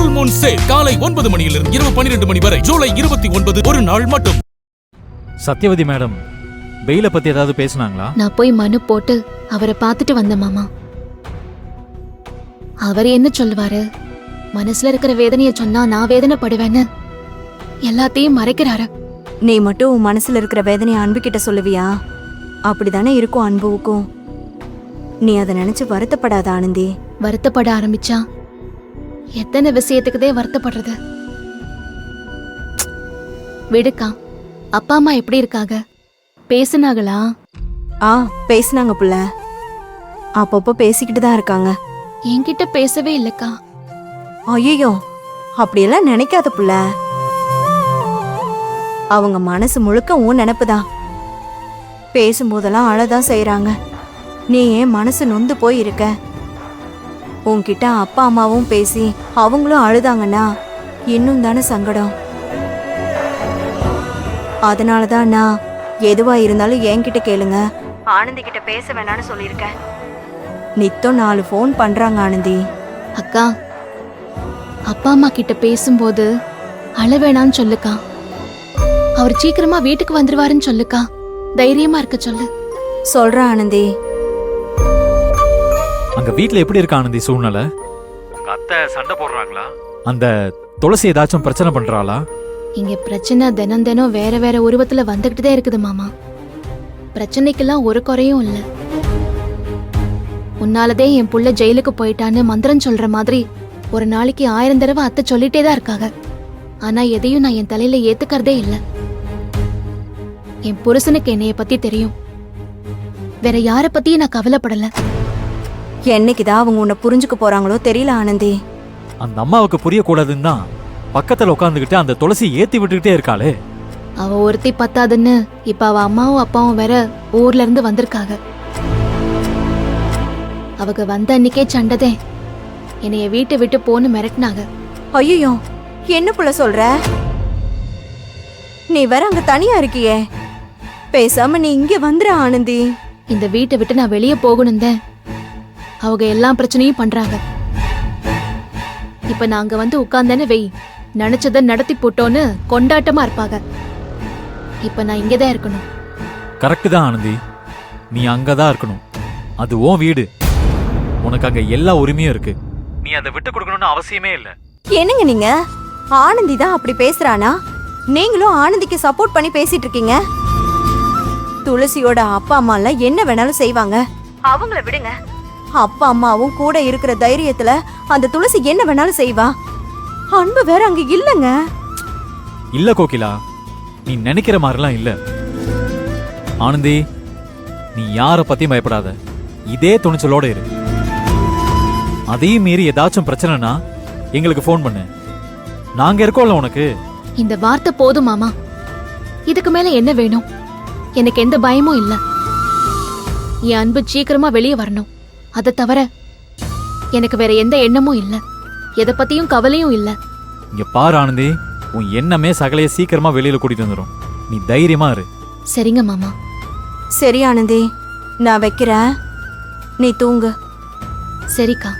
Full Moon sale காலை 9 மணியிலிருந்து இரவு 12 மணி வரை ஜூலை 29 ஒரு நாள் மட்டும். சத்யவதி மேடம் பெயில பத்தி ஏதாவது பேசினாங்களா? நான் போய் மனு போட்டு அவரை பார்த்துட்டு வந்தேன் மாமா. அவர் என்ன சொல்லுவாரு, மனசுல இருக்கிற வேதனைய சொன்னா நான் வேதனைப்படுவேன்னு எல்லாத்தையும் மறைக்கிறாரு. நீ மட்டும் உன் மனசுல இருக்கிற வேதனையை அன்பு கிட்ட சொல்லுவியா? அப்படிதானே இருக்கும் அன்புவுக்கும். நீ அதை நினைச்சு வருத்தப்படாத ஆனந்தி. வருத்தப்பட ஆரம்பிச்சா எத்தனை விஷயத்துக்குதே வருத்தப்படுறது. விடுக்கா, அப்பா அம்மா எப்படி இருக்காங்க? பேசுனாங்களா? பேசினாங்க புள்ள. அப்பப்போ பேசிக்கிட்டு தான் இருக்காங்க. என்கிட்ட பேசவே இல்லக்கா. ஐயோ, அப்படியெல்லாம் நினைக்காத புள்ள. அவங்க மனசு முழுக்க உன் நினைப்புதான். பேசும்போதெல்லாம் அழதான் செய்யறாங்க. நீ ஏன் மனசு நொந்து போய் இருக்க? உன்கிட்ட அப்பா அம்மாவும் பேசி அவங்களும் அழுதாங்கன்னா இன்னும் தானே சங்கடம். அதனாலதான் நான் எதுவா இருந்தாலும் என்கிட்ட கேளுங்க, ஆனந்தி கிட்ட பேச வேணான்னு சொல்லியிருக்கேன். நித்தம் 4 ஃபோன் பண்றாங்க ஆனந்தி. அக்கா, அப்பா அம்மா கிட்ட பேசும்போது அழவேணான்னு சொல்லுக்கா. அவர் சீக்கிரமா வீட்டுக்கு வந்துருவாருன்னு சொல்லுக்கா. தைரியமா இருக்க சொல்லு. சொல்ற ஆனந்தி. அங்க வீட்ல எப்படி இருக்க ஆனந்தி சூழ்நிலை? உங்க அத்தை சண்டை போடுறாங்களா? அந்த துளசி ஏதாச்சும் பிரச்சனை பண்றாளா? இங்க பிரச்சனை தினம் தினம் வேற வேற உருவத்துல வந்துகிட்டுதான் இருக்குது மாமா. பிரச்சனைக்கெல்லாம் ஒரு குறையும் இல்ல. உன்னாலதே என் புள்ள ஜெயிலுக்கு போயிட்டான்னு மந்திரம் சொல்ற மாதிரி ஒரு நாளைக்கு 1000 தடவை அத்தை சொல்லிட்டே தான் இருக்காங்க. ஆனா எதையும் நான் என் தலையில ஏத்துக்கிறதே இல்ல. என் புருஷனுக்கு என்னைய பத்தி தெரியும். வேற யார பத்தியும் நான் கவலைப்படல. என்னைக்குதான் அவங்க உன்னை புரிஞ்சுக்க போறாங்களோ தெரியல ஆனந்தி. அந்த அம்மாவுக்கு புரியக்கூடாதுன்னு தான் பக்கத்துல உட்காந்துக்கிட்டு அந்த துளசி ஏத்தி விட்டுக்கிட்டே இருக்காளே. அவ ஒருத்தி பத்தாதுன்னு இப்ப அவ அம்மாவும் அப்பாவும் வேற ஊர்ல இருந்து வந்திருக்காங்க. அவங்க வந்த அன்னைக்கே சண்டதே. என்னைய வீட்டை விட்டு போன்னு மிரட்டினாங்க. ஐயோ, என்ன புள்ள சொல்ற? நீ வேற அங்க தனியா இருக்கியே, பேசாம நீ இங்க வந்துற ஆனந்தி. இந்த வீட்டை விட்டு நான் வெளியே போகணும் தான் அவங்க எல்லா பிரச்சனையும் பண்றாங்க. இப்ப நான் அங்க வந்து உட்கார்ந்தேன்னு வெய், நினைச்சத நடத்தி போட்டோன்னு கொண்டாட்டமா இருப்பாங்க. இப்ப நான் இங்கதான் இருக்கணும். கரெக்ட் தான் ஆனந்தி, நீ அங்கதான் இருக்கணும். அது உன் வீடு, உனக்கு அங்க எல்லா உரிமையும் இருக்கு. நீ அதை விட்டு கொடுக்கணும்னு அவசியமே இல்ல. என்னங்க நீங்க? ஆனந்தி தான் அப்படி பேசுறானா? நீங்களும் ஆனந்திக்கு சப்போர்ட் பண்ணி பேசிட்டு இருக்கீங்க. துளசியோட அப்பா அம்மா எல்லாம் என்ன வேணாலும் செய்வாங்க, அவங்கள விடுங்க. அப்பா அம்மாவும் கூட இருக்கிற தைரியத்துல அந்த துளசி என்ன வேணாலும் செய்வா. அன்பு வேற அங்க இல்லங்க. இல்ல கோகிலா, நீ நினைக்கிற மாதிரிலாம் இல்ல. ஆனந்தி, நீ யார பத்தியும் பயப்படாத. இதே துணிச்சலோட இரு. அதையும் மீறி ஏதாச்சும் பிரச்சனைனா எங்களுக்கு போன் பண்ணு, நாங்க இருக்கோம்ல உனக்கு. இந்த வார்த்தை போதும் மாமா. இதுக்கு மேல என்ன வேணும்? எனக்கு எந்த பயமும் இல்ல. என் அன்பு சீக்கிரமா வெளியே வரணும். அதை தவிர எனக்கு வேற எந்த எண்ணமும் இல்ல. எதை பத்தியும் கவலையும் இல்ல. இங்க பாரு ஆனந்தி, உன் எண்ணமே சகலைய சீக்கிரமா வெளியில கூட்டிட்டு வந்துடும். நீ தைரியமா இரு. சரிங்க மாமா. சரி ஆனந்தி, நான் வைக்கிறேன், நீ தூங்கு. சரிக்கா.